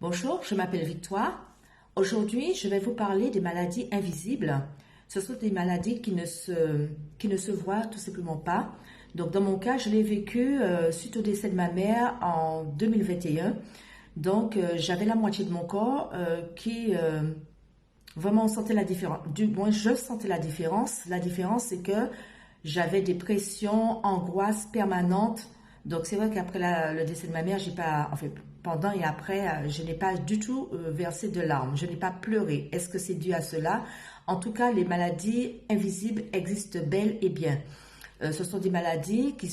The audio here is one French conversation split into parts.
Bonjour, je m'appelle Victoire. Aujourd'hui, je vais vous parler des maladies invisibles. Ce sont des maladies qui ne se voient tout simplement pas. Donc, dans mon cas, je l'ai vécu suite au décès de ma mère en 2021. Donc, j'avais la moitié de mon corps qui vraiment on sentait la différence. Du moins, je sentais la différence. La différence, c'est que j'avais des pressions, angoisses permanentes. Donc, c'est vrai qu'après le décès de ma mère, j'ai pas, en fait, pendant et après, je n'ai pas du tout versé de larmes. Je n'ai pas pleuré. Est-ce que c'est dû à cela? En tout cas, les maladies invisibles existent bel et bien. Ce sont des maladies qui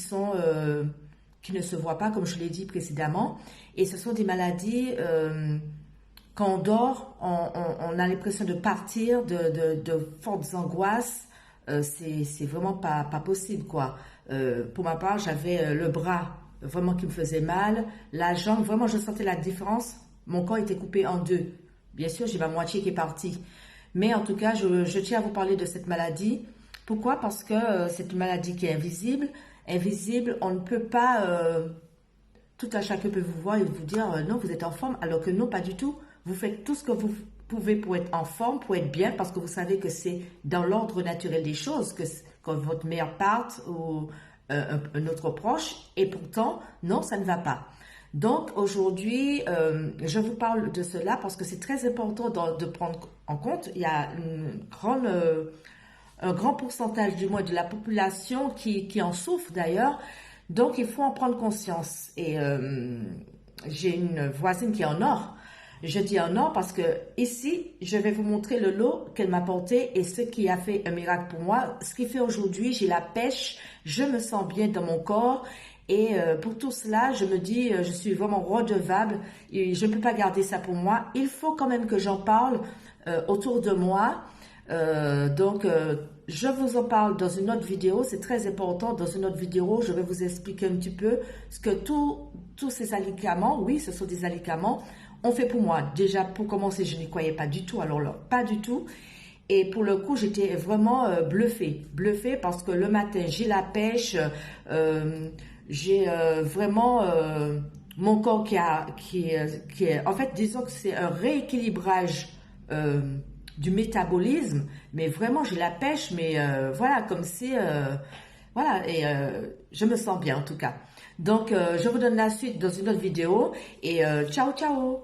ne se voient pas, comme je l'ai dit précédemment. Et ce sont des maladies quand on dort, on a l'impression de partir, de fortes angoisses. C'est vraiment pas possible, quoi. Pour ma part, j'avais le bras vraiment qui me faisait mal, la jambe, vraiment, je sentais la différence. Mon corps était coupé en deux. Bien sûr, j'ai ma moitié qui est partie. Mais en tout cas, je tiens à vous parler de cette maladie. Pourquoi? Parce que c'est une maladie qui est invisible. Invisible, on ne peut pas tout à chacun peut vous voir et vous dire non, vous êtes en forme, alors que non, pas du tout. Vous faites tout ce que vous pouvez pour être en forme, pour être bien, parce que vous savez que c'est dans l'ordre naturel des choses, que quand votre mère parte ou un autre proche, et pourtant, non, ça ne va pas. Donc aujourd'hui, je vous parle de cela parce que c'est très important de prendre en compte. Il y a un grand pourcentage du moins de la population qui en souffre d'ailleurs. Donc, il faut en prendre conscience. Et j'ai une voisine qui est en or. Je dis en or parce que ici, je vais vous montrer le lot qu'elle m'a porté et ce qui a fait un miracle pour moi. Ce qui fait aujourd'hui, j'ai la pêche, je me sens bien dans mon corps. Et pour tout cela, je me dis, je suis vraiment redevable et je ne peux pas garder ça pour moi. Il faut quand même que j'en parle autour de moi. Je vous en parle dans une autre vidéo, c'est très important. Dans une autre vidéo, je vais vous expliquer un petit peu ce que tous ces alicaments, oui, ce sont des alicaments, ont fait pour moi. Déjà, pour commencer, je n'y croyais pas du tout, alors là, pas du tout. Et pour le coup, j'étais vraiment bluffée parce que le matin, j'ai la pêche, j'ai vraiment mon corps qui est, en fait, disons que c'est un rééquilibrage du métabolisme, mais vraiment j'ai la pêche, mais voilà, comme si, voilà, et je me sens bien en tout cas. Donc, je vous donne la suite dans une autre vidéo et ciao, ciao!